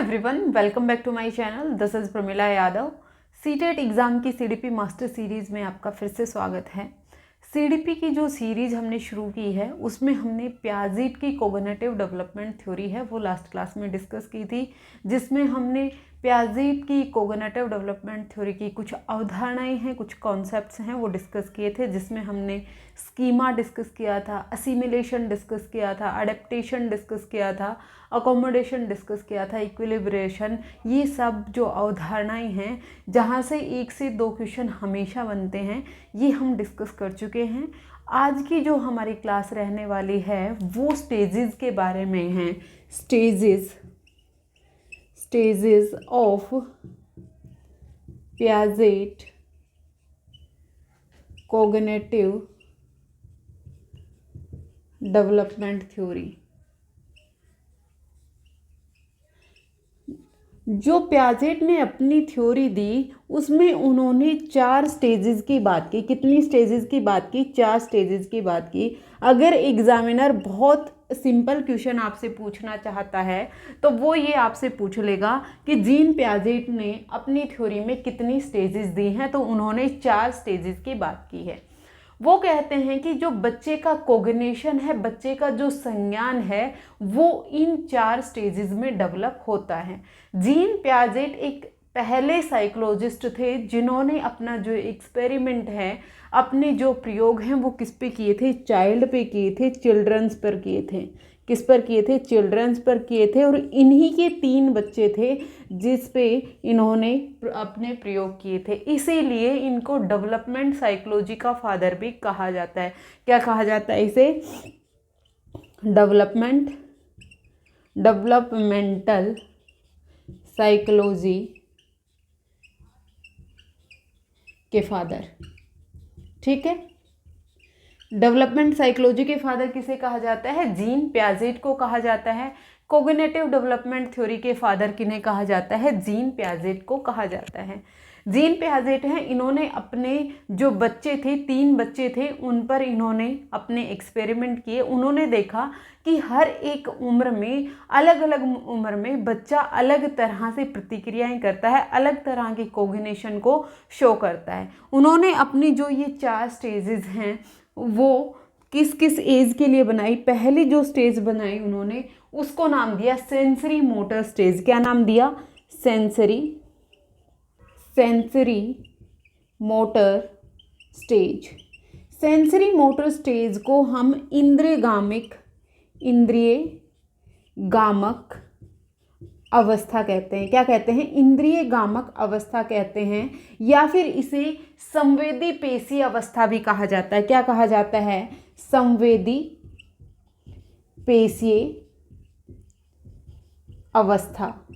Everyone, welcome back to my channel. This is Pramila Yadav. CTET exam की CDP master series में आपका फिर से स्वागत है। सीडीपी की जो सीरीज़ हमने शुरू की है उसमें हमने पियाजेट की कोग्निटिव डेवलपमेंट थ्योरी है वो लास्ट क्लास में डिस्कस की थी, जिसमें हमने पियाजेट की कोग्निटिव डेवलपमेंट थ्योरी की कुछ अवधारणाएं हैं, कुछ कॉन्सेप्ट्स हैं वो डिस्कस किए थे, जिसमें हमने स्कीमा डिस्कस किया था, असिमिलेशन डिस्कस किया था, अडेप्टेशन डिस्कस किया था, अकोमोडेशन डिस्कस किया था, इक्विलिब्रेशन। ये सब जो अवधारणाएं हैं जहाँ से 1 से 2 क्वेश्चन हमेशा बनते हैं, ये हम डिस्कस कर चुके हैं। आज की जो हमारी क्लास रहने वाली है वो स्टेजेस के बारे में है। Stages of Piaget cognitive development theory. जो पियाजेट ने अपनी थ्योरी दी उसमें उन्होंने 4 स्टेजेस की बात की। कितनी स्टेजेस की बात की? 4 स्टेजेस की बात की। अगर एग्जामिनर बहुत सिंपल क्वेश्चन आपसे पूछना चाहता है तो वो ये आपसे पूछ लेगा कि जीन पियाजेट ने अपनी थ्योरी में कितनी स्टेजेस दी हैं, तो उन्होंने 4 स्टेजेस की बात की है। वो कहते हैं कि जो बच्चे का कोग्निशन है, बच्चे का जो संज्ञान है, वो इन 4 स्टेजेस में डेवलप होता है। जीन पियाजेट एक पहले साइकोलॉजिस्ट थे जिन्होंने अपना जो एक्सपेरिमेंट है, अपने जो प्रयोग हैं वो किस पे किए थे? चाइल्ड पे किए थे, चिल्ड्रंस पर किए थे। किस पर किए थे? चिल्ड्रंस पर किए थे। और इन्हीं के 3 बच्चे थे जिस पे इन्होंने अपने प्रयोग किए थे, इसीलिए इनको डेवलपमेंट साइकोलॉजी का फादर भी कहा जाता है। क्या कहा जाता है इसे? डेवलपमेंटल साइकोलॉजी के फादर। ठीक है, डेवलपमेंट साइकोलॉजी के फादर किसे कहा जाता है? जीन पियाजेट को कहा जाता है। कोग्निटिव डेवलपमेंट थ्योरी के फादर किन्हें कहा जाता है? जीन पियाजेट को कहा जाता है। जीन पियाजेट हैं, इन्होंने अपने जो बच्चे थे, 3 बच्चे थे, उन पर इन्होंने अपने एक्सपेरिमेंट किए। उन्होंने देखा कि हर एक उम्र में, अलग अलग उम्र में बच्चा अलग तरह से प्रतिक्रियाएं करता है, अलग तरह के कोग्निशन को शो करता है। उन्होंने अपनी जो ये 4 स्टेजेस हैं वो किस किस एज के लिए बनाई? पहली जो स्टेज बनाई उन्होंने उसको नाम दिया सेंसरी मोटर स्टेज। क्या नाम दिया? Sensory motor stage. Sensory motor stage को हम इंद्रिय गामक अवस्था कहते हैं। क्या कहते हैं? इंद्रिय गामक अवस्था कहते हैं, या फिर इसे संवेदी पेशी अवस्था भी कहा जाता है। क्या कहा जाता है? संवेदी पेशीय अवस्था,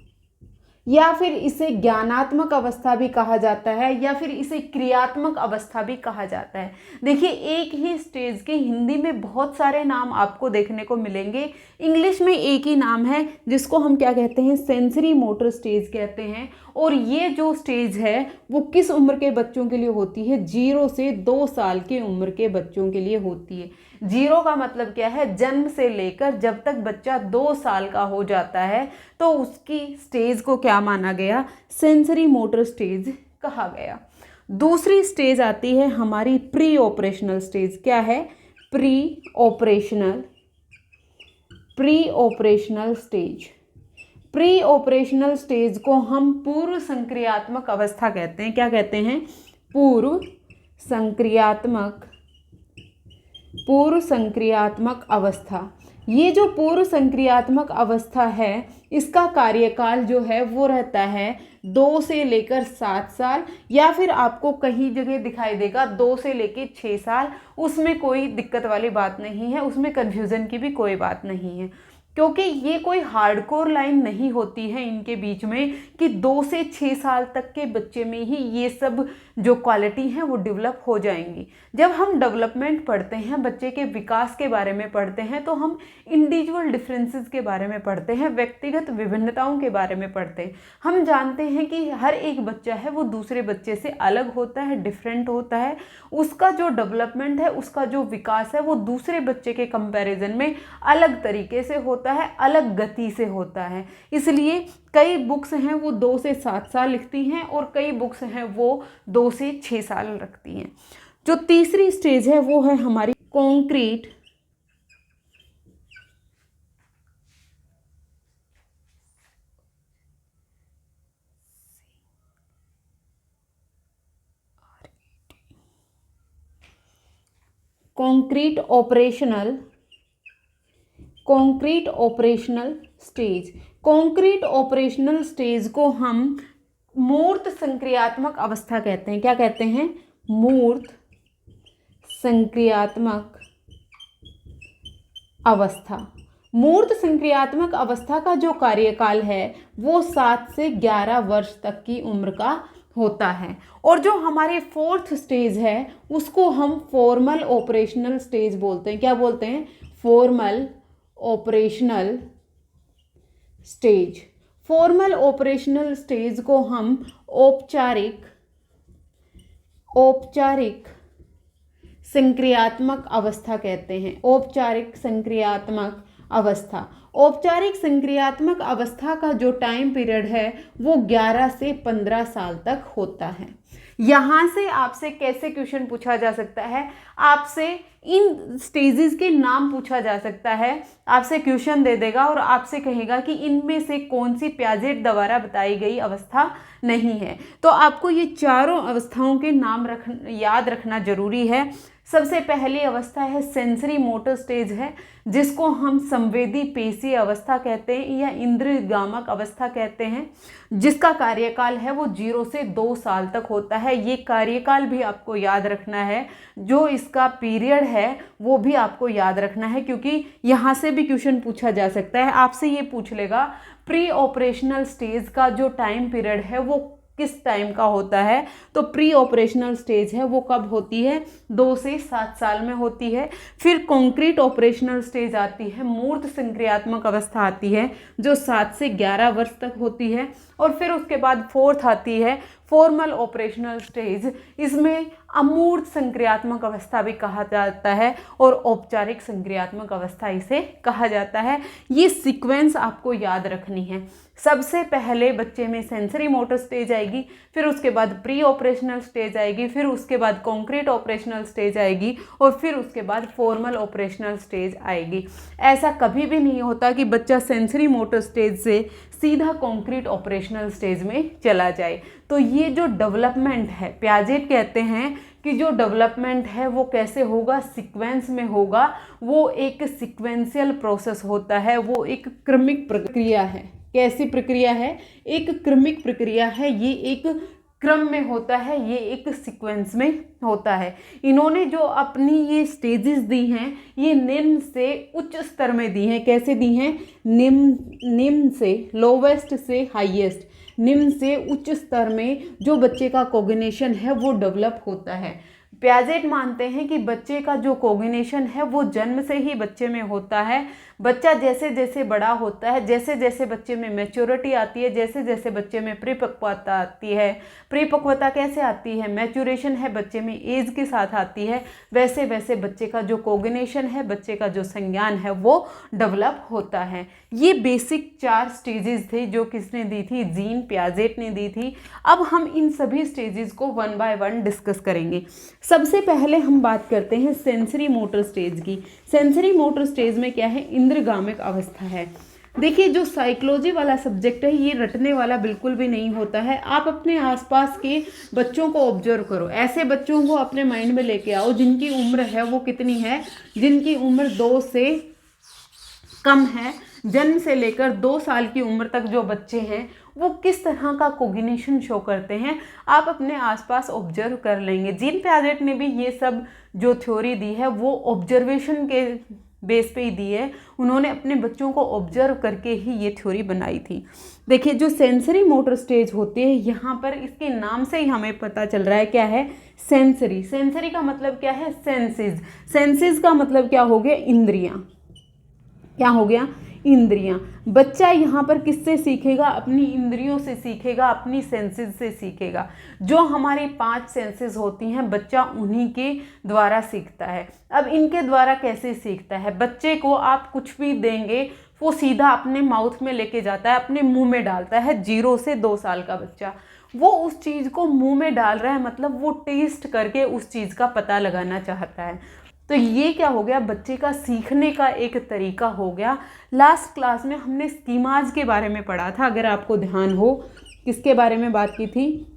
या फिर इसे ज्ञानात्मक अवस्था भी कहा जाता है, या फिर इसे क्रियात्मक अवस्था भी कहा जाता है। देखिए, एक ही स्टेज के हिंदी में बहुत सारे नाम आपको देखने को मिलेंगे, इंग्लिश में एक ही नाम है जिसको हम क्या कहते हैं? सेंसरी मोटर स्टेज कहते हैं। और ये जो स्टेज है वो किस उम्र के बच्चों के लिए होती है? 0 से 2 साल के उम्र के बच्चों के लिए होती है। 0 का मतलब क्या है? जन्म से लेकर जब तक बच्चा 2 साल का हो जाता है तो उसकी स्टेज को क्या माना गया? सेंसरी मोटर स्टेज कहा गया। दूसरी स्टेज आती है हमारी प्री ऑपरेशनल स्टेज। क्या है? Pre operational stage. Pre operational stage को हम पूर्व संक्रियात्मक अवस्था कहते हैं। क्या कहते हैं? पूर्व संक्रियात्मक अवस्था। ये जो पूर्व संक्रियात्मक अवस्था है, इसका कार्यकाल जो है वो रहता है 2 से लेकर 7 साल, या फिर आपको कहीं जगह दिखाई देगा 2 से लेकर 6 साल। उसमें कोई दिक्कत वाली बात नहीं है, उसमें कन्फ्यूज़न की भी कोई बात नहीं है, क्योंकि ये कोई हार्डकोर लाइन नहीं होती है इनके बीच में कि 2 से 6 साल तक के बच्चे में ही ये सब जो क्वालिटी हैं वो डेवलप हो जाएंगी। जब हम डेवलपमेंट पढ़ते हैं, बच्चे के विकास के बारे में पढ़ते हैं, तो हम इंडिविजुअल डिफरेंसेस के बारे में पढ़ते हैं, व्यक्तिगत विभिन्नताओं के बारे में पढ़ते हैं। हम जानते हैं कि हर एक बच्चा है वो दूसरे बच्चे से अलग होता है, डिफरेंट होता है। उसका जो डेवलपमेंट है, उसका जो विकास है वो दूसरे बच्चे के कंपैरिजन में अलग तरीके से होता होता है अलग गति से होता है। इसलिए कई बुक्स हैं वो 2 से 7 साल लिखती हैं और कई बुक्स हैं वो 2 से 6 साल रखती हैं। जो तीसरी स्टेज है वो है हमारी concrete operational stage. Concrete operational stage को हम मूर्त संक्रियात्मक अवस्था कहते हैं। क्या कहते हैं? मूर्त संक्रियात्मक अवस्था। मूर्त संक्रियात्मक अवस्था का जो कार्यकाल है वो 7 से 11 वर्ष तक की उम्र का होता है। और जो हमारे 4th स्टेज है उसको हम फॉर्मल ऑपरेशनल स्टेज बोलते हैं। क्या बोलते हैं? Formal operational stage. Formal operational stage को हम औपचारिक संक्रियात्मक अवस्था कहते हैं। औपचारिक संक्रियात्मक अवस्था। औपचारिक संक्रियात्मक अवस्था का जो टाइम पीरियड है वो 11 से 15 साल तक होता है। यहाँ से आपसे कैसे क्वेश्चन पूछा जा सकता है? आपसे इन स्टेजेस के नाम पूछा जा सकता है। आपसे क्वेश्चन दे देगा और आपसे कहेगा कि इनमें से कौन सी पियाजेट द्वारा बताई गई अवस्था नहीं है। तो आपको ये चारों अवस्थाओं के नाम याद रखना जरूरी है। सबसे पहली अवस्था है सेंसरी मोटर स्टेज है, जिसको हम संवेदी पेशी अवस्था कहते हैं या इंद्रियगामक अवस्था कहते हैं, जिसका कार्यकाल है वो 0 से 2 साल तक होता है। ये कार्यकाल भी आपको याद रखना है, जो इसका पीरियड है वो भी आपको याद रखना है, क्योंकि यहाँ से भी क्वेश्चन पूछा जा सकता है। आपसे ये पूछ लेगा प्री ऑपरेशनल स्टेज का जो टाइम पीरियड है वो किस टाइम का होता है। तो प्री ऑपरेशनल स्टेज है वो कब होती है? 2 से 7 साल में होती है। फिर कॉन्क्रीट ऑपरेशनल स्टेज आती है, मूर्त संक्रियात्मक अवस्था आती है जो 7 से 11 वर्ष तक होती है। और फिर उसके बाद 4th आती है फॉर्मल ऑपरेशनल स्टेज। इसमें अमूर्त संक्रियात्मक अवस्था भी कहा जाता है और औपचारिक संक्रियात्मक अवस्था इसे कहा जाता है। ये सीक्वेंस आपको याद रखनी है। सबसे पहले बच्चे में सेंसरी मोटर स्टेज आएगी, फिर उसके बाद प्री ऑपरेशनल स्टेज आएगी, फिर उसके बाद कॉन्क्रीट ऑपरेशनल स्टेज आएगी और फिर उसके बाद फॉर्मल ऑपरेशनल स्टेज आएगी। ऐसा कभी भी नहीं होता कि बच्चा सेंसरी मोटर स्टेज से सीधा कॉन्क्रीट ऑपरेशनल स्टेज में चला जाए। तो ये जो डेवलपमेंट है, पियाजेट कहते हैं कि जो डेवलपमेंट है वो कैसे होगा? सीक्वेंस में होगा। वो एक सीक्वेंशियल प्रोसेस होता है, वो एक क्रमिक प्रक्रिया है। कैसी प्रक्रिया है? एक क्रमिक प्रक्रिया है। ये एक क्रम में होता है, ये एक सीक्वेंस में होता है। इन्होंने जो अपनी ये स्टेजेस दी हैं ये निम्न से उच्च स्तर में दी हैं। कैसे दी हैं? निम्न से, लोवेस्ट से हाईएस्ट, निम्न से उच्च स्तर में जो बच्चे का कोग्निशन है वो डेवलप होता है। पियाजेट मानते हैं कि बच्चे का जो कोग्निशन है वो जन्म से ही बच्चे में होता है। बच्चा जैसे जैसे बड़ा होता है, जैसे जैसे बच्चे में मैच्योरिटी आती है, जैसे जैसे बच्चे में परिपक्वता आती है। परिपक्वता कैसे आती है? मैच्योरेशन है बच्चे में एज के साथ आती है। वैसे वैसे बच्चे का जो कोग्निशन है, बच्चे का जो संज्ञान है वो डेवलप होता है। ये बेसिक 4 स्टेजेस थे जो किसने दी थी? जीन पियाजेट ने दी थी। अब हम इन सभी स्टेजेस को 1 बाय 1 डिस्कस करेंगे। सबसे पहले हम बात करते हैं सेंसरी मोटर स्टेज की। सेंसरी मोटर स्टेज में क्या है? इंद्रियगामिक अवस्था है। देखिए, जो साइकोलॉजी वाला सब्जेक्ट है ये रटने वाला बिल्कुल भी नहीं होता है। आप अपने आसपास के बच्चों को ऑब्जर्व करो, ऐसे बच्चों को अपने माइंड में लेके आओ जिनकी उम्र है वो कितनी है? जिनकी उम्र 2 से कम है। जन्म से लेकर 2 साल की उम्र तक जो बच्चे हैं वो किस तरह का कोग्निशन शो करते हैं, आप अपने आसपास ऑब्जर्व कर लेंगे। जीन पियाजेट ने भी ये सब जो थ्योरी दी है वो ऑब्जर्वेशन के बेस पे ही दी है। उन्होंने अपने बच्चों को ऑब्जर्व करके ही ये थ्योरी बनाई थी। देखिए, जो सेंसरी मोटर स्टेज होती है, यहाँ पर इसके नाम से ही हमें पता चल रहा है क्या है? सेंसरी। सेंसरी का मतलब क्या है? सेंसेस। सेंसेस का मतलब क्या हो गया? इंद्रियां। क्या हो गया? इंद्रियां। बच्चा यहाँ पर किससे सीखेगा? अपनी इंद्रियों से सीखेगा, अपनी सेंसेस से सीखेगा। जो हमारी 5 सेंसेस होती हैं बच्चा उन्हीं के द्वारा सीखता है। अब इनके द्वारा कैसे सीखता है? बच्चे को आप कुछ भी देंगे, वो सीधा अपने माउथ में लेके जाता है, अपने मुंह में डालता है। 0 से 2 साल का बच्चा वो उस चीज़ को मुंह में डाल रहा है, मतलब वो टेस्ट करके उस चीज़ का पता लगाना चाहता है। तो ये क्या हो गया, बच्चे का सीखने का एक तरीका हो गया। लास्ट क्लास में हमने स्कीमाज के बारे में पढ़ा था, अगर आपको ध्यान हो। किसके बारे में बात की थी?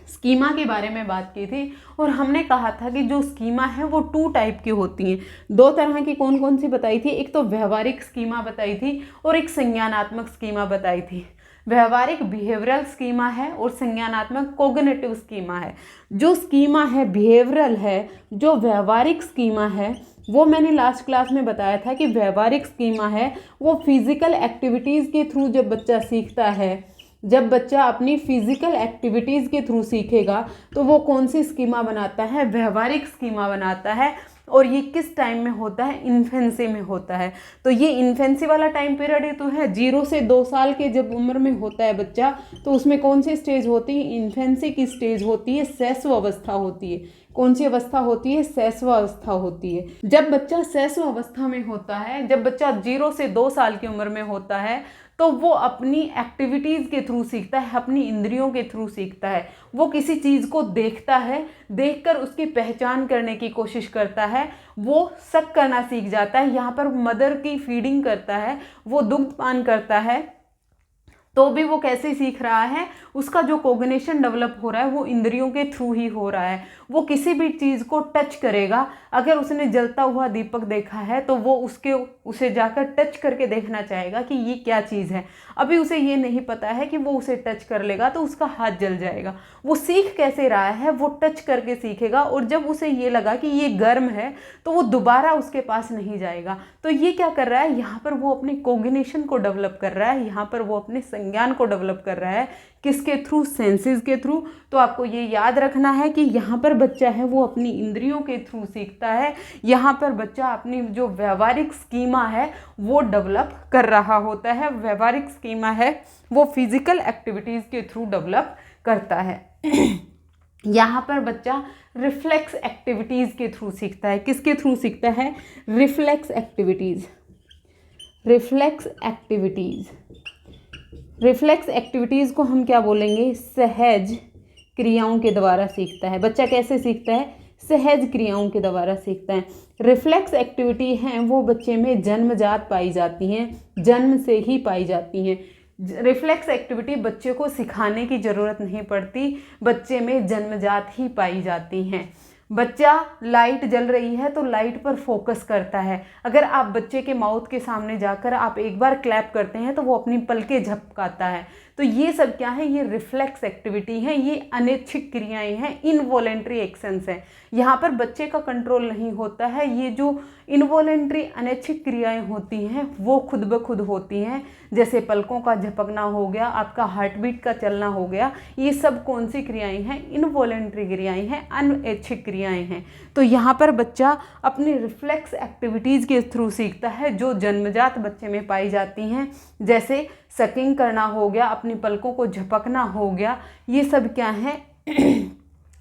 स्कीमा के बारे में बात की थी। और हमने कहा था कि जो स्कीमा है वो 2 टाइप की होती हैं। 2 तरह की कौन कौन सी बताई थी? एक तो व्यवहारिक स्कीमा बताई थी और एक संज्ञानात्मक स्कीमा बताई थी। व्यवहारिक बिहेवियरल स्कीमा है और संज्ञानात्मक कोग्निटिव स्कीमा है। जो स्कीमा है बिहेवियरल है, जो व्यवहारिक स्कीमा है, वो मैंने लास्ट क्लास में बताया था कि व्यवहारिक स्कीमा है वो फिजिकल एक्टिविटीज़ के थ्रू जब बच्चा सीखता है, जब बच्चा अपनी फिजिकल एक्टिविटीज़ के थ्रू सीखेगा तो वो कौन सी स्कीमा बनाता है? व्यवहारिक स्कीमा बनाता है। और ये किस टाइम में होता है? इन्फेंसी में होता है। तो ये इन्फेंसी वाला टाइम पीरियड ही तो है। 0 से 2 साल के जब उम्र में होता है बच्चा, तो उसमें कौन सी स्टेज होती है? इन्फेंसी की स्टेज होती है, शैशव अवस्था होती है। कौन सी अवस्था होती है? शैशव अवस्था होती है। जब बच्चा शैशव अवस्था में होता है, जब बच्चा 0 से 2 साल की उम्र में होता है, तो वो अपनी एक्टिविटीज़ के थ्रू सीखता है, अपनी इंद्रियों के थ्रू सीखता है। वो किसी चीज़ को देखता है, देखकर उसकी पहचान करने की कोशिश करता है, वो शक करना सीख जाता है। यहाँ पर मदर की फीडिंग करता है, वो दुग्धपान करता है, तो भी वो कैसे सीख रहा है? उसका जो कोग्निशन डेवलप हो रहा है वो इंद्रियों के थ्रू ही हो रहा है। वो किसी भी चीज़ को टच करेगा। अगर उसने जलता हुआ दीपक देखा है तो वो उसे जाकर टच करके देखना चाहेगा कि ये क्या चीज़ है। अभी उसे ये नहीं पता है कि वो उसे टच कर लेगा तो उसका हाथ जल जाएगा। वो सीख कैसे रहा है? वो टच करके सीखेगा। और जब उसे ये लगा कि ये गर्म है तो वो दोबारा उसके पास नहीं जाएगा। तो ये क्या कर रहा है? यहाँ पर वो अपने कोग्निशन को डेवलप कर रहा है, यहाँ पर वो अपने संज्ञान को डेवलप कर रहा है। किसके थ्रू? सेंसेस के थ्रू। तो आपको ये याद रखना है कि यहाँ पर बच्चा है वो अपनी इंद्रियों के थ्रू सीखता है। यहाँ पर बच्चा अपनी जो व्यवहारिक स्कीमा है वो डेवलप कर रहा होता है। व्यवहारिक स्कीमा है वो फिजिकल एक्टिविटीज़ के थ्रू डेवलप करता है। यहाँ पर बच्चा रिफ्लेक्स एक्टिविटीज़ के थ्रू सीखता है। किसके थ्रू सीखता है? Reflex activities. Reflex activities, reflex activities को हम क्या बोलेंगे? सहज क्रियाओं के द्वारा सीखता है। बच्चा कैसे सीखता है? सहज क्रियाओं के द्वारा सीखता है। रिफ्लेक्स एक्टिविटी हैं वो बच्चे में जन्मजात पाई जाती हैं, जन्म से ही पाई जाती हैं। रिफ्लेक्स एक्टिविटी बच्चे को सिखाने की ज़रूरत नहीं पड़ती, बच्चे में जन्मजात ही पाई जाती हैं। बच्चा लाइट जल रही है तो लाइट पर फोकस करता है। अगर आप बच्चे के माउथ के सामने जाकर आप एक बार क्लैप करते हैं तो वो अपनी पलकें झपकाता है। तो ये सब क्या है? ये रिफ्लेक्स एक्टिविटी है, ये अनैच्छिक क्रियाएं हैं, इनवॉलेंट्री एक्शंस हैं। यहाँ पर बच्चे का कंट्रोल नहीं होता है। ये जो इनवॉलेंट्री अनैच्छिक क्रियाएं होती हैं वो खुद ब खुद होती हैं। जैसे पलकों का झपकना हो गया, आपका हार्ट बीट का चलना हो गया, ये सब कौन सी क्रियाएं हैं? इनवॉलेंट्री क्रियाएं हैं, अनैच्छिक क्रियाएं हैं। तो यहाँ पर बच्चा अपनी रिफ्लेक्स एक्टिविटीज़ के थ्रू सीखता है जो जन्मजात बच्चे में पाई जाती हैं। जैसे सकिंग करना हो गया, अपनी पलकों को झपकना हो गया, ये सब क्या है?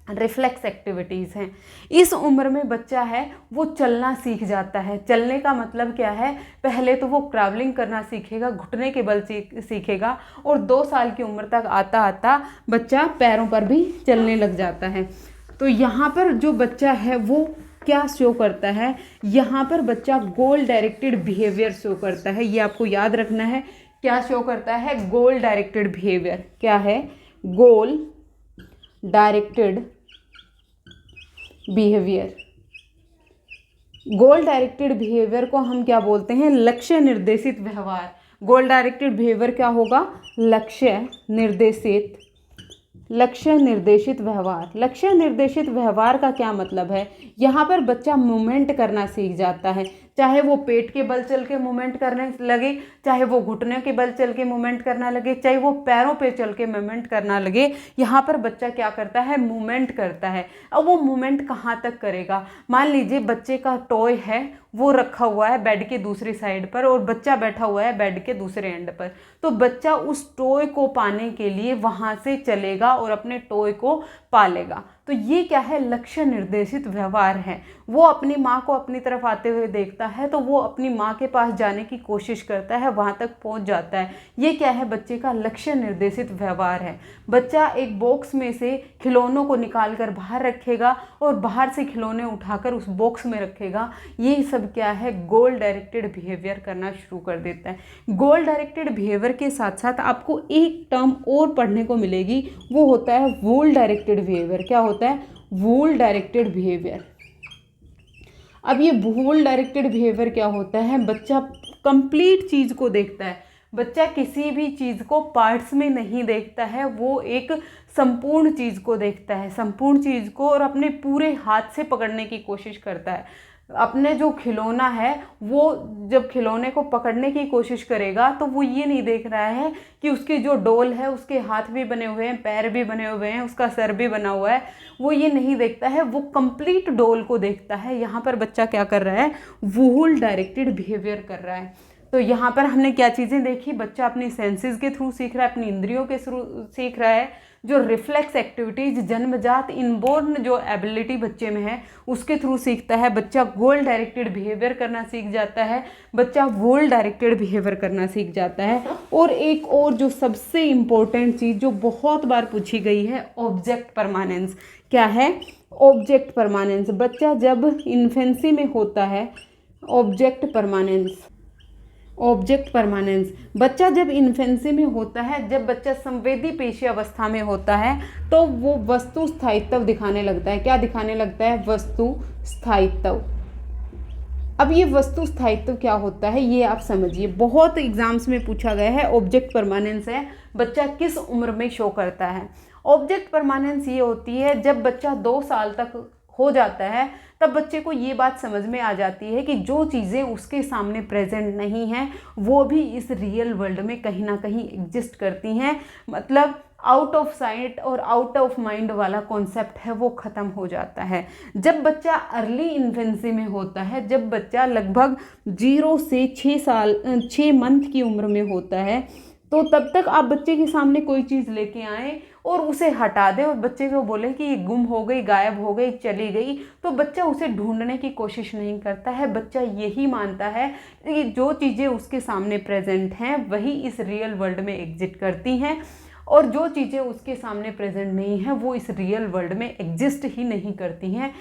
रिफ्लेक्स एक्टिविटीज़ हैं। इस उम्र में बच्चा है वो चलना सीख जाता है। चलने का मतलब क्या है? पहले तो वो ट्रैवलिंग करना सीखेगा, घुटने के बल सीखेगा, और 2 साल की उम्र तक आता आता बच्चा पैरों पर भी चलने लग जाता है। तो यहाँ पर जो बच्चा है वो क्या शो करता है? यहाँ पर बच्चा गोल डायरेक्टेड बिहेवियर शो करता है। ये आपको याद रखना है। क्या शो करता है? गोल डायरेक्टेड बिहेवियर। क्या है? गोल डायरेक्टेड बिहेवियर। गोल डायरेक्टेड बिहेवियर को हम क्या बोलते हैं? लक्ष्य निर्देशित व्यवहार। गोल डायरेक्टेड बिहेवियर क्या होगा? लक्ष्य निर्देशित व्यवहार। लक्ष्य निर्देशित व्यवहार का क्या मतलब है? यहाँ पर बच्चा मूवमेंट करना सीख जाता है। चाहे वो पेट के बल चल के मूवमेंट करने लगे, चाहे वो घुटने के बल चल के मूवमेंट करना लगे, चाहे वो पैरों पे चल के मूवमेंट करना लगे, यहाँ पर बच्चा क्या करता है? मूवमेंट करता है। अब वो मूवमेंट कहाँ तक करेगा? मान लीजिए बच्चे का टॉय है वो रखा हुआ है बेड के दूसरी साइड पर और बच्चा बैठा हुआ है बेड के दूसरे एंड पर। तो बच्चा उस टॉय को पाने के लिए वहाँ से चलेगा और अपने टॉय को पालेगा। तो ये क्या है, लक्ष्य निर्देशित व्यवहार है। वो अपनी माँ को अपनी तरफ आते हुए देखता है तो वो अपनी माँ के पास जाने की कोशिश करता है, वहाँ तक पहुँच जाता है। ये क्या है, बच्चे का लक्ष्य निर्देशित व्यवहार है। बच्चा एक बॉक्स में से खिलौनों को निकाल कर बाहर रखेगा और बाहर से खिलौने उठाकर उस बॉक्स में रखेगा। ये सब क्या है, गोल डायरेक्टेड बिहेवियर करना शुरू कर देता है। गोल डायरेक्टेड बिहेवियर के साथ साथ आपको एक टर्म और पढ़ने को मिलेगी, वो होता है वूल डायरेक्टेड बिहेवियर। क्या होता है, वूल डायरेक्टेड बिहेवियर। अब ये वूल डायरेक्टेड बिहेवियर क्या होता है, बच्चा कंप्लीट चीज़ को देखता है। बच्चा किसी भी चीज़ को पार्ट्स में नहीं देखता है, वो एक संपूर्ण चीज़ को देखता है, संपूर्ण चीज़ को, और अपने पूरे हाथ से पकड़ने की कोशिश करता है। अपने जो खिलौना है वो जब खिलौने को पकड़ने की कोशिश करेगा तो वो ये नहीं देख रहा है कि उसकी जो डोल है उसके हाथ भी बने हुए हैं, पैर भी बने हुए हैं, उसका सर भी बना हुआ है, वो ये नहीं देखता है, वो कंप्लीट डोल को देखता है। यहाँ पर बच्चा क्या कर रहा है, वूल डायरेक्टेड बिहेवियर कर रहा है। तो यहाँ पर हमने क्या चीज़ें देखी, बच्चा अपनी सेंसेस के थ्रू सीख रहा है, अपनी इंद्रियों के थ्रू सीख रहा है। जो रिफ्लेक्स एक्टिविटीज, जन्मजात इनबोर्न जो एबिलिटी बच्चे में है उसके थ्रू सीखता है। बच्चा गोल डायरेक्टेड बिहेवियर करना सीख जाता है, बच्चा वूल डायरेक्टेड बिहेवियर करना सीख जाता है। और एक और जो सबसे इम्पोर्टेंट चीज़ जो बहुत बार पूछी गई है, ऑब्जेक्ट परमानेंस। क्या है, ऑब्जेक्ट परमानेंस। बच्चा जब इन्फेंसी में होता है, ऑब्जेक्ट परमानेंस, ऑब्जेक्ट परमानेंस। बच्चा जब इन्फेंसी में होता है, जब बच्चा संवेदी पेशी अवस्था में होता है तो वो वस्तु स्थायित्व दिखाने लगता है। क्या दिखाने लगता है, वस्तु स्थायित्व। अब ये वस्तु स्थायित्व क्या होता है ये आप समझिए, बहुत एग्जाम्स में पूछा गया है। ऑब्जेक्ट परमानेंस है बच्चा किस उम्र में शो करता है। ऑब्जेक्ट परमानेंस ये होती है जब बच्चा 2 साल तक हो जाता है, तब बच्चे को ये बात समझ में आ जाती है कि जो चीज़ें उसके सामने प्रेजेंट नहीं हैं वो भी इस रियल वर्ल्ड में कहीं ना कहीं एग्जिस्ट करती हैं। मतलब आउट ऑफ साइट और आउट ऑफ माइंड वाला कॉन्सेप्ट है वो ख़त्म हो जाता है जब बच्चा अर्ली इन्फेंसी में होता है। जब बच्चा लगभग 0 से 6 मंथ की उम्र में होता है, तो तब तक आप बच्चे के सामने कोई चीज़ लेके आएँ और उसे हटा दें और बच्चे को बोले कि ये गुम हो गई, गायब हो गई, चली गई, तो बच्चा उसे ढूंढने की कोशिश नहीं करता है। बच्चा यही मानता है कि जो चीज़ें उसके सामने प्रेजेंट हैं वही इस रियल वर्ल्ड में एग्जिस्ट करती हैं, और जो चीज़ें उसके सामने प्रेजेंट नहीं हैं वो इस रियल वर्ल्ड में एग्जिस्ट ही नहीं करती हैं।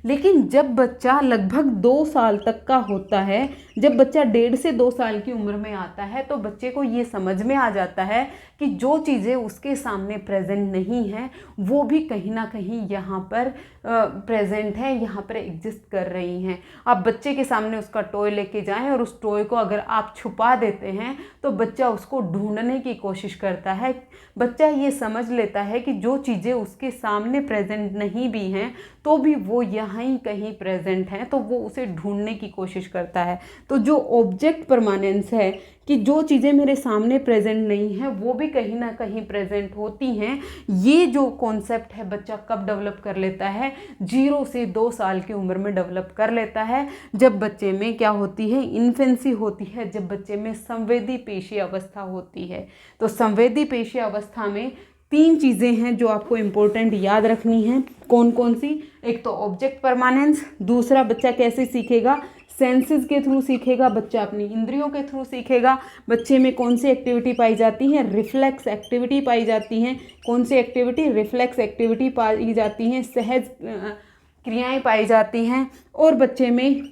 लेकिन जब बच्चा लगभग 2 साल तक का होता है, जब बच्चा 1.5 से 2 साल की उम्र में आता है, तो बच्चे को ये समझ में आ जाता है कि जो चीज़ें उसके सामने प्रेजेंट नहीं हैं वो भी कहीं ना कहीं यहाँ पर प्रेजेंट हैं, यहाँ पर एग्जिस्ट कर रही हैं। आप बच्चे के सामने उसका टॉय लेके जाएं और उस टॉय को अगर आप छुपा देते हैं तो बच्चा उसको ढूंढने की कोशिश करता है। बच्चा ये समझ लेता है कि जो चीज़ें उसके सामने प्रेजेंट नहीं भी हैं तो भी वो यहाँ कहीं प्रेजेंट हैं, तो वो उसे ढूंढने की कोशिश करता है। तो जो ऑब्जेक्ट परमानेंस है कि जो चीज़ें मेरे सामने प्रेजेंट नहीं हैं वो भी कहीं ना कहीं प्रेजेंट होती हैं, ये जो कॉन्सेप्ट है बच्चा कब डेवलप कर लेता है, 0 से 2 साल की उम्र में डेवलप कर लेता है। जब बच्चे में क्या होती है, इन्फेंसी होती है, जब बच्चे में संवेदी पेशी अवस्था होती है। तो संवेदी पेशी अवस्था में 3 चीज़ें हैं जो आपको इम्पोर्टेंट याद रखनी है। कौन कौन सी? एक तो ऑब्जेक्ट परमानेंस, दूसरा बच्चा कैसे सीखेगा, सेंसेस के थ्रू सीखेगा, बच्चा अपनी इंद्रियों के थ्रू सीखेगा। बच्चे में कौन सी एक्टिविटी पाई जाती है, रिफ्लेक्स एक्टिविटी पाई जाती हैं। कौन सी एक्टिविटी, रिफ्लेक्स एक्टिविटी पाई जाती हैं, सहज क्रियाएं पाई जाती हैं। और बच्चे में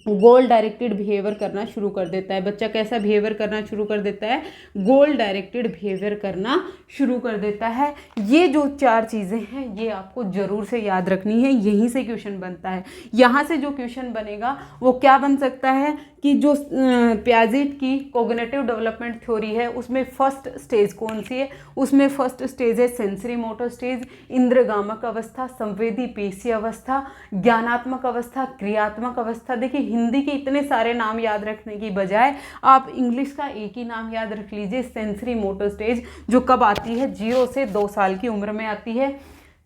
गोल डायरेक्टेड बिहेवियर करना शुरू कर देता है। बच्चा कैसा बिहेवियर करना शुरू कर देता है, गोल डायरेक्टेड बिहेवियर करना शुरू कर देता है। ये जो 4 चीज़ें हैं ये आपको ज़रूर से याद रखनी है, यहीं से क्वेश्चन बनता है। यहाँ से जो क्वेश्चन बनेगा वो क्या बन सकता है कि जो पियाजेट की कॉग्निटिव डेवलपमेंट थ्योरी है उसमें फर्स्ट स्टेज कौन सी है, उसमें फर्स्ट स्टेज है सेंसरी मोटर स्टेज, इंद्रगामक अवस्था, संवेदी पेशी अवस्था, ज्ञानात्मक अवस्था, क्रियात्मक अवस्था। देखिए हिंदी के इतने सारे नाम याद रखने की बजाय आप इंग्लिश का एक ही नाम याद रख लीजिए, सेंसरी मोटर स्टेज, जो कब आती है, 0 से 2 साल की उम्र में आती है।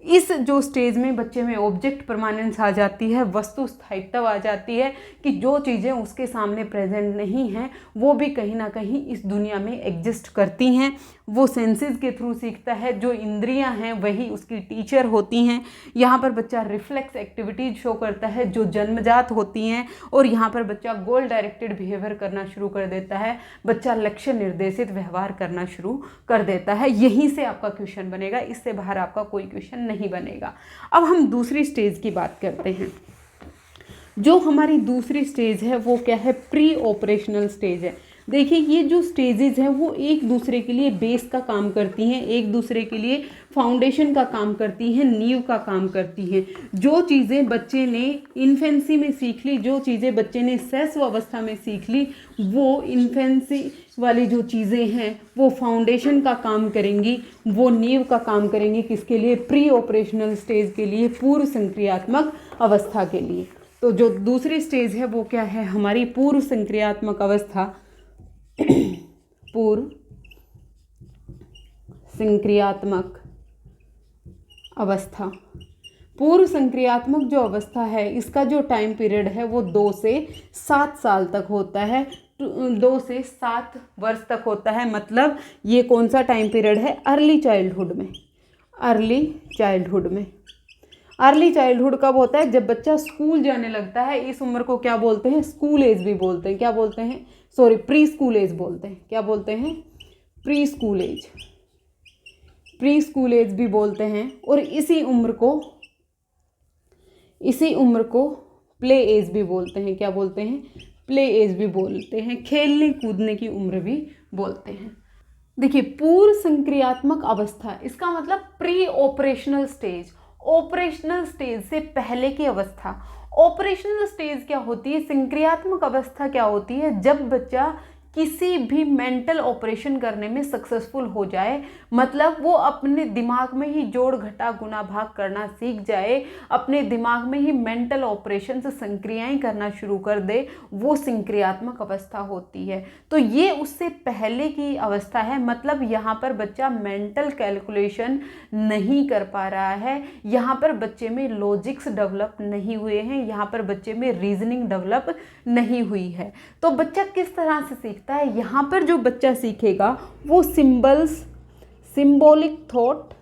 इस जो स्टेज में बच्चे में ऑब्जेक्ट परमानेंस आ जाती है, वस्तु स्थायित्व आ जाती है कि जो चीज़ें उसके सामने प्रेजेंट नहीं हैं वो भी कहीं ना कहीं इस दुनिया में एग्जिस्ट करती हैं। वो सेंसेस के थ्रू सीखता है, जो इंद्रियां हैं वही उसकी टीचर होती हैं। यहाँ पर बच्चा रिफ्लेक्स एक्टिविटीज शो करता है जो जन्मजात होती हैं, और यहाँ पर बच्चा गोल डायरेक्टेड बिहेवियर करना शुरू कर देता है, बच्चा लक्ष्य निर्देशित व्यवहार करना शुरू कर देता है। यहीं से आपका क्वेश्चन बनेगा, इससे बाहर आपका कोई क्वेश्चन नहीं बनेगा। अब हम दूसरी स्टेज की बात करते हैं। जो हमारी दूसरी स्टेज है वो क्या है? प्री ऑपरेशनल स्टेज है। देखिए ये जो स्टेजेस हैं वो एक दूसरे के लिए बेस का काम करती हैं, एक दूसरे के लिए फाउंडेशन का काम करती हैं, नींव का काम करती हैं। जो चीज़ें बच्चे ने इन्फेंसी में सीख ली, जो चीज़ें बच्चे ने शैशव अवस्था में सीख ली, वो इन्फेंसी वाली जो चीज़ें हैं वो फाउंडेशन का काम करेंगी, वो नींव का काम करेंगी। किसके लिए? प्री ऑपरेशनल स्टेज के लिए, पूर्व संक्रियात्मक अवस्था के लिए। तो जो दूसरी स्टेज है वो क्या है? हमारी पूर्व संक्रियात्मक अवस्था। पूर्व संक्रियात्मक अवस्था। पूर्व संक्रियात्मक जो अवस्था है इसका जो टाइम पीरियड है वो 2 से 7 साल तक होता है, 2 से 7 वर्ष तक होता है। मतलब ये कौन सा टाइम पीरियड है? अर्ली चाइल्डहुड में। अर्ली चाइल्डहुड में। अर्ली चाइल्डहुड कब होता है? जब बच्चा स्कूल जाने लगता है। इस उम्र को क्या बोलते हैं? स्कूल एज भी बोलते हैं। क्या बोलते हैं? सॉरी, प्री स्कूल एज बोलते हैं। क्या बोलते हैं? Preschool age. Preschool age भी बोलते हैं। और इसी उम्र को प्ले एज भी बोलते हैं। क्या बोलते हैं? प्ले एज भी बोलते हैं। खेलने कूदने की उम्र भी बोलते हैं। देखिए पूर्व संक्रियात्मक अवस्था, इसका मतलब pre operational stage, operational stage से पहले की अवस्था। ऑपरेशनल स्टेज क्या होती है? संक्रियात्मक अवस्था क्या होती है? जब बच्चा किसी भी मेंटल ऑपरेशन करने में सक्सेसफुल हो जाए, मतलब वो अपने दिमाग में ही जोड़ घटा गुना भाग करना सीख जाए, अपने दिमाग में ही मेंटल ऑपरेशन से संक्रियाएं करना शुरू कर दे, वो संक्रियात्मक अवस्था होती है। तो ये उससे पहले की अवस्था है। मतलब यहाँ पर बच्चा मेंटल कैलकुलेशन नहीं कर पा रहा है, यहाँ पर बच्चे में लॉजिक्स डेवलप नहीं हुए हैं, यहाँ पर बच्चे में रीजनिंग डेवलप नहीं हुई है। तो बच्चा किस तरह से सीखता है? यहाँ पर जो बच्चा सीखेगा वो सिंबल्स, सिंबॉलिक थॉट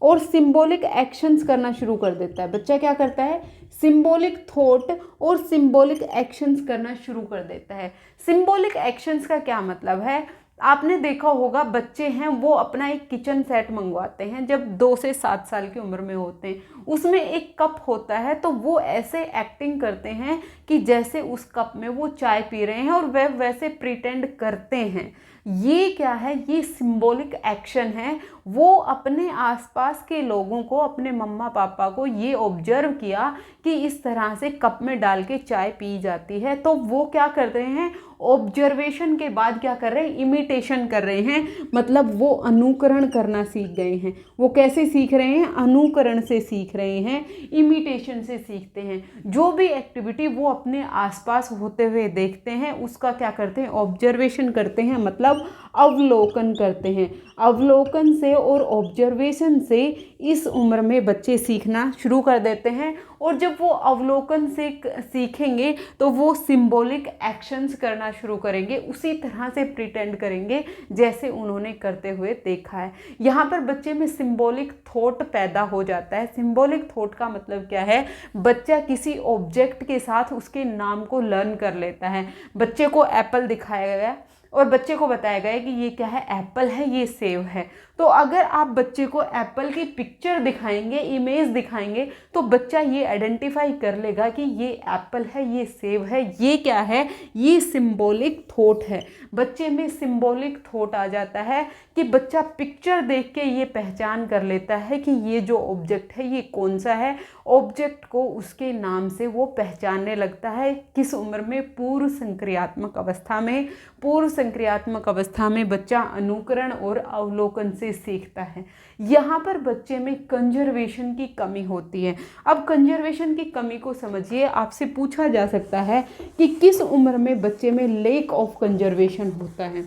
और सिंबॉलिक एक्शंस करना शुरू कर देता है। बच्चा क्या करता है? सिंबॉलिक थॉट और सिंबॉलिक एक्शंस करना शुरू कर देता है। सिंबॉलिक एक्शंस का क्या मतलब है? आपने देखा होगा बच्चे हैं वो अपना एक किचन सेट मंगवाते हैं जब 2 से 7 साल की उम्र में होते हैं। उसमें एक कप होता है तो वो ऐसे एक्टिंग करते हैं कि जैसे उस कप में वो चाय पी रहे हैं और वह वैसे प्रिटेंड करते हैं। ये क्या है? ये सिंबॉलिक एक्शन है। वो अपने आसपास के लोगों को, अपने मम्मा पापा को ये ऑब्जर्व किया कि इस तरह से कप में डाल के चाय पी जाती है, तो वो क्या कर रहे हैं? ऑब्जर्वेशन के बाद क्या कर रहे हैं? इमिटेशन कर रहे हैं। मतलब वो अनुकरण करना सीख गए हैं। वो कैसे सीख रहे हैं? अनुकरण से सीख रहे हैं, इमिटेशन से सीखते हैं। जो भी एक्टिविटी वो अपने आसपास होते हुए देखते हैं उसका क्या करते हैं? ऑब्जर्वेशन करते हैं, मतलब अवलोकन करते हैं। अवलोकन से और ऑब्जर्वेशन से इस उम्र में बच्चे सीखना शुरू कर देते हैं। और जब वो अवलोकन से सीखेंगे तो वो सिंबॉलिक एक्शंस करना शुरू करेंगे, उसी तरह से प्रिटेंड करेंगे जैसे उन्होंने करते हुए देखा है। यहाँ पर बच्चे में सिंबॉलिक थॉट पैदा हो जाता है। सिंबॉलिक थॉट का मतलब क्या है? बच्चा किसी ऑब्जेक्ट के साथ उसके नाम को लर्न कर लेता है। बच्चे को एप्पल दिखाया गया और बच्चे को बताया गया कि ये क्या है? एप्पल है, ये सेब है। तो अगर आप बच्चे को एप्पल की पिक्चर दिखाएंगे, इमेज दिखाएंगे, तो बच्चा ये आइडेंटिफाई कर लेगा कि ये एप्पल है, ये सेब है। ये क्या है? ये सिंबॉलिक थॉट है। बच्चे में सिंबॉलिक थॉट आ जाता है कि बच्चा पिक्चर देख के ये पहचान कर लेता है कि ये जो ऑब्जेक्ट है ये कौन सा है। ऑब्जेक्ट को उसके नाम से वो पहचानने लगता है। किस उम्र में? पूर्व संक्रियात्मक अवस्था में। पूर्व संक्रियात्मक अवस्था में बच्चा अनुकरण और अवलोकन से सीखता है। यहाँ पर बच्चे में कंजर्वेशन की कमी होती है। अब कंजर्वेशन की कमी को समझिए। आपसे पूछा जा सकता है कि किस उम्र में बच्चे में लैक ऑफ कंजर्वेशन होता है।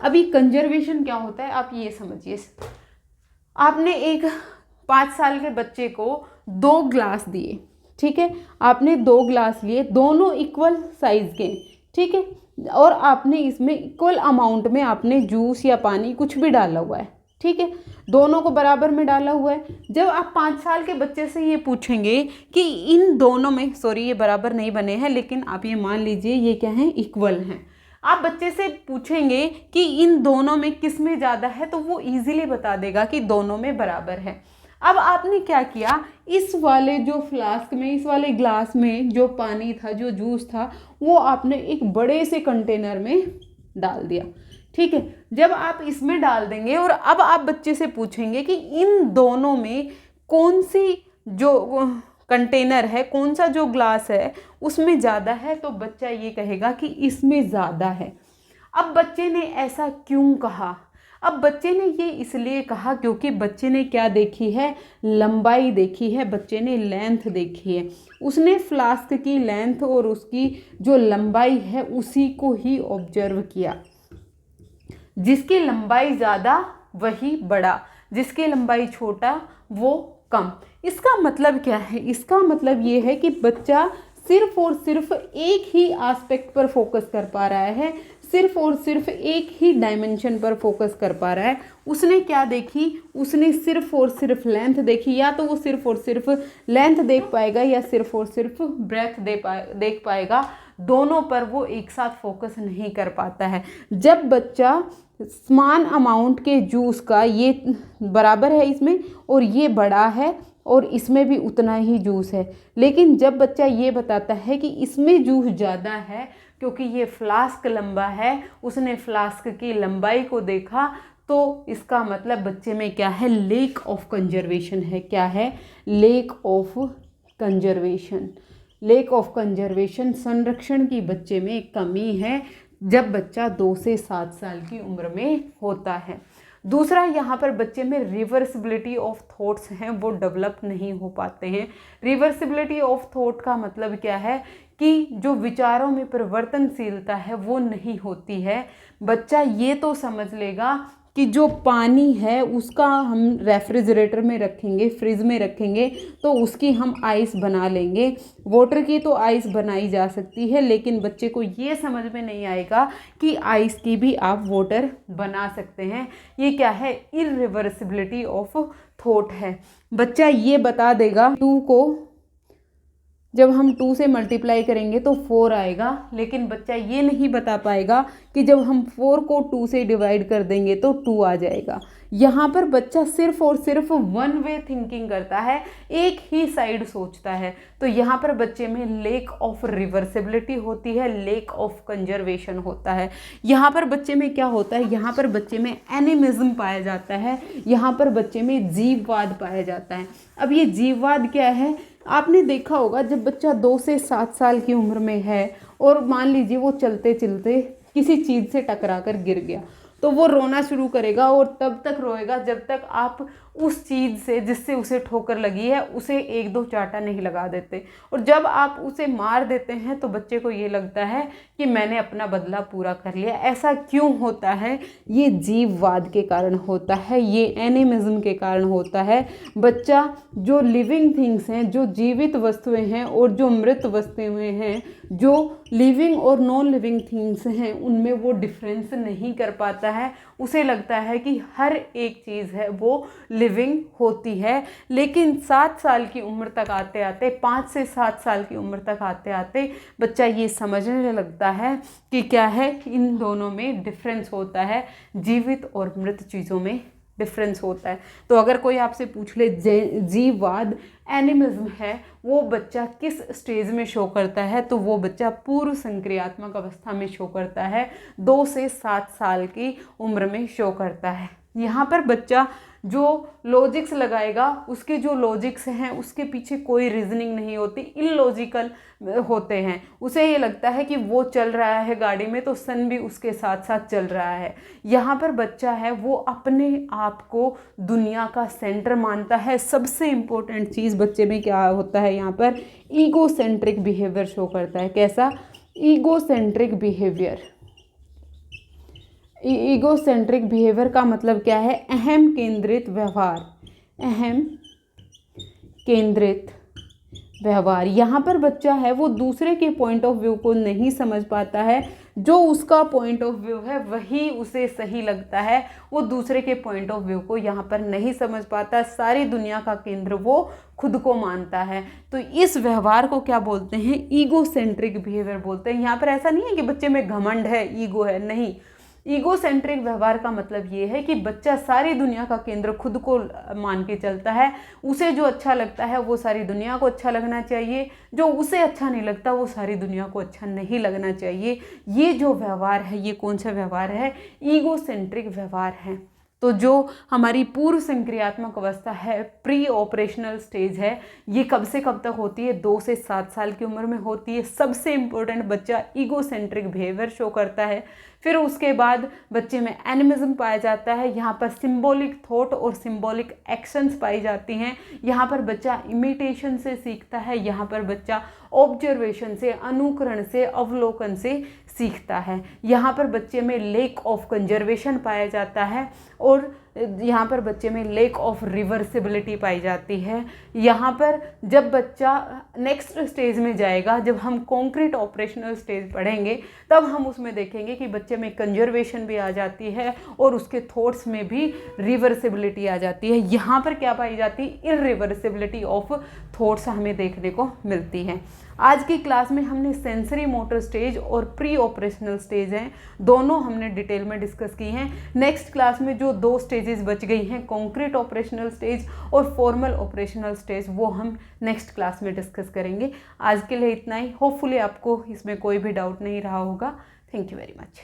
अभी कंजर्वेशन क्या होता है आप ये समझिए। आपने एक 5 साल के बच्चे को 2 ग्लास दिए, ठीक है, आपने 2 ग्लास लिए, दोनों इक्वल साइज के, ठीक है, और आपने इसमें इक्वल अमाउंट में आपने जूस या पानी कुछ भी डाला हुआ है, ठीक है, दोनों को बराबर में डाला हुआ है। जब आप 5 साल के बच्चे से ये पूछेंगे कि इन दोनों में, सॉरी ये बराबर नहीं बने हैं, लेकिन आप ये मान लीजिए ये क्या है, इक्वल हैं। आप बच्चे से पूछेंगे कि इन दोनों में किस में ज़्यादा है, तो वो इजीली बता देगा कि दोनों में बराबर है। अब आपने क्या किया, इस वाले जो फ्लास्क में, इस वाले ग्लास में जो पानी था, जो जूस था, वो आपने एक बड़े से कंटेनर में डाल दिया, ठीक है। जब आप इसमें डाल देंगे और अब आप बच्चे से पूछेंगे कि इन दोनों में कौन सी जो कंटेनर है, कौन सा जो ग्लास है उसमें ज़्यादा है, तो बच्चा ये कहेगा कि इसमें ज़्यादा है। अब बच्चे ने ऐसा क्यों कहा? अब बच्चे ने ये इसलिए कहा क्योंकि बच्चे ने क्या देखी है, लंबाई देखी है, बच्चे ने लेंथ देखी है। उसने फ्लास्क की लेंथ और उसकी जो लंबाई है उसी को ही ऑब्जर्व किया। जिसकी लंबाई ज़्यादा वही बड़ा, जिसकी लंबाई छोटा वो कम। इसका मतलब क्या है? इसका मतलब ये है कि बच्चा सिर्फ और सिर्फ एक ही एस्पेक्ट पर फोकस कर पा रहा है, सिर्फ और सिर्फ एक ही डायमेंशन पर फोकस कर पा रहा है। उसने क्या देखी? उसने सिर्फ और सिर्फ लेंथ देखी। या तो वो सिर्फ और सिर्फ लेंथ देख पाएगा या सिर्फ और सिर्फ ब्रेथ देख पाएगा। दोनों पर वो एक साथ फोकस नहीं कर पाता है। जब बच्चा समान अमाउंट के जूस का, ये बराबर है इसमें और ये बड़ा है और इसमें भी उतना ही जूस है, लेकिन जब बच्चा ये बताता है कि इसमें जूस ज़्यादा है क्योंकि ये फ्लास्क लंबा है, उसने फ्लास्क की लंबाई को देखा, तो इसका मतलब बच्चे में क्या है? लेक ऑफ कंजर्वेशन है। क्या है? Lake of conservation. Lake of conservation, संरक्षण की बच्चे में कमी है जब बच्चा 2 से 7 साल की उम्र में होता है। दूसरा, यहाँ पर बच्चे में रिवर्सिबिलिटी ऑफ थॉट्स हैं, वो डेवलप नहीं हो पाते हैं। रिवर्सिबिलिटी ऑफ थॉट का मतलब क्या है कि जो विचारों में परिवर्तनशीलता है वो नहीं होती है। बच्चा ये तो समझ लेगा कि जो पानी है उसका हम रेफ्रिजरेटर में रखेंगे, फ्रिज में रखेंगे तो उसकी हम आइस बना लेंगे। वाटर की तो आइस बनाई जा सकती है, लेकिन बच्चे को ये समझ में नहीं आएगा कि आइस की भी आप वाटर बना सकते हैं। ये क्या है? इरिवर्सिबिलिटी ऑफ थॉट है। बच्चा ये बता देगा 2 को जब हम 2 से मल्टीप्लाई करेंगे तो 4 आएगा, लेकिन बच्चा ये नहीं बता पाएगा कि जब हम 4 को 2 से डिवाइड कर देंगे तो 2 आ जाएगा। यहाँ पर बच्चा सिर्फ और सिर्फ वन वे थिंकिंग करता है, एक ही साइड सोचता है। तो यहाँ पर बच्चे में लेक ऑफ रिवर्सिबिलिटी होती है, लेक ऑफ कंजर्वेशन होता है। यहाँ पर बच्चे में क्या होता है? यहाँ पर बच्चे में एनिमिज्म पाया जाता है, यहाँ पर बच्चे में जीववाद पाया जाता है। अब ये जीववाद क्या है? आपने देखा होगा जब बच्चा 2 से 7 साल की उम्र में है और मान लीजिए वो चलते चलते किसी चीज़ से टकरा कर गिर गया, तो वो रोना शुरू करेगा और तब तक रोएगा जब तक आप उस चीज़ से जिससे उसे ठोकर लगी है उसे 1-2 चांटा नहीं लगा देते। और जब आप उसे मार देते हैं तो बच्चे को ये लगता है कि मैंने अपना बदला पूरा कर लिया। ऐसा क्यों होता है? ये जीववाद के कारण होता है, ये एनिमिज्म के कारण होता है। बच्चा जो लिविंग थिंग्स हैं, जो जीवित वस्तुएं हैं और जो मृत वस्तुएं हैं, जो लिविंग और नॉन लिविंग थिंग्स हैं, उनमें वो डिफरेंस नहीं कर पाता है। उसे लगता है कि हर एक चीज़ है वो लिविंग होती है। लेकिन 7 साल की उम्र तक आते आते, 5 से 7 साल की उम्र तक आते आते बच्चा ये समझने लगता है कि क्या है, इन दोनों में डिफरेंस होता है, जीवित और मृत चीज़ों में डिफरेंस होता है। तो अगर कोई आपसे पूछ ले जीववाद एनिमिज्म है, वो बच्चा किस स्टेज में शो करता है, तो वो बच्चा पूर्व संक्रियात्मक अवस्था में शो करता है, 2 से 7 साल की उम्र में शो करता है। यहाँ पर बच्चा जो लॉजिक्स लगाएगा, उसके जो लॉजिक्स हैं उसके पीछे कोई रीजनिंग नहीं होती, इलॉजिकल होते हैं। उसे ये लगता है कि वो चल रहा है गाड़ी में तो सन भी उसके साथ साथ चल रहा है। यहाँ पर बच्चा है वो अपने आप को दुनिया का सेंटर मानता है। सबसे इम्पोर्टेंट चीज़ बच्चे में क्या होता है? यहाँ पर ईगोसेंट्रिक बिहेवियर शो करता है। कैसा? Egocentric behaviour. ईगोसेंट्रिक बिहेवियर का मतलब क्या है? अहम केंद्रित व्यवहार, अहम केंद्रित व्यवहार। यहाँ पर बच्चा है वो दूसरे के पॉइंट ऑफ व्यू को नहीं समझ पाता है, जो उसका पॉइंट ऑफ व्यू है वही उसे सही लगता है, वो दूसरे के पॉइंट ऑफ व्यू को यहाँ पर नहीं समझ पाता, सारी दुनिया का केंद्र वो खुद को मानता है। तो इस व्यवहार को क्या बोलते हैं? ईगोसेंट्रिक बिहेवियर बोलते हैं। यहाँ पर ऐसा नहीं है कि बच्चे में घमंड है, ईगो है, नहीं। ईगोसेंट्रिक व्यवहार का मतलब ये है कि बच्चा सारी दुनिया का केंद्र खुद को मान के चलता है, उसे जो अच्छा लगता है वो सारी दुनिया को अच्छा लगना चाहिए, जो उसे अच्छा नहीं लगता वो सारी दुनिया को अच्छा नहीं लगना चाहिए। ये जो व्यवहार है, ये कौन सा व्यवहार है? ईगोसेंट्रिक व्यवहार है। तो जो हमारी पूर्व संक्रियात्मक अवस्था है, प्री ऑपरेशनल स्टेज है, ये कब से कब तक होती है? 2 से 7 साल की उम्र में होती है। सबसे इम्पोर्टेंट, बच्चा ईगोसेंट्रिक बिहेवियर शो करता है। फिर उसके बाद बच्चे में एनिमिज्म पाया जाता है, यहाँ पर सिंबॉलिक थॉट और सिंबॉलिक एक्शंस पाई जाती हैं। यहाँ पर बच्चा इमिटेशन से सीखता है, यहाँ पर बच्चा ऑब्जर्वेशन से, अनुकरण से, अवलोकन से सीखता है। यहाँ पर बच्चे में लेक ऑफ कंजर्वेशन पाया जाता है और यहाँ पर बच्चे में लेक ऑफ रिवर्सिबिलिटी पाई जाती है। यहाँ पर जब बच्चा नेक्स्ट स्टेज में जाएगा, जब हम कॉन्क्रीट ऑपरेशनल स्टेज पढ़ेंगे, तब हम उसमें देखेंगे कि बच्चे में कंजर्वेशन भी आ जाती है और उसके थॉट्स में भी रिवर्सिबिलिटी आ जाती है। यहाँ पर क्या पाई जाती है? इरिवर्सिबिलिटी ऑफ थॉट्स हमें देखने को मिलती है। आज की क्लास में हमने सेंसरी मोटर स्टेज और प्री ऑपरेशनल स्टेज हैं, दोनों हमने डिटेल में डिस्कस की हैं। नेक्स्ट क्लास में जो 2 स्टेजेस बच गई हैं, कॉन्क्रीट ऑपरेशनल स्टेज और फॉर्मल ऑपरेशनल स्टेज, वो हम नेक्स्ट क्लास में डिस्कस करेंगे। आज के लिए इतना ही। होपफुली आपको इसमें कोई भी डाउट नहीं रहा होगा। Thank you very much.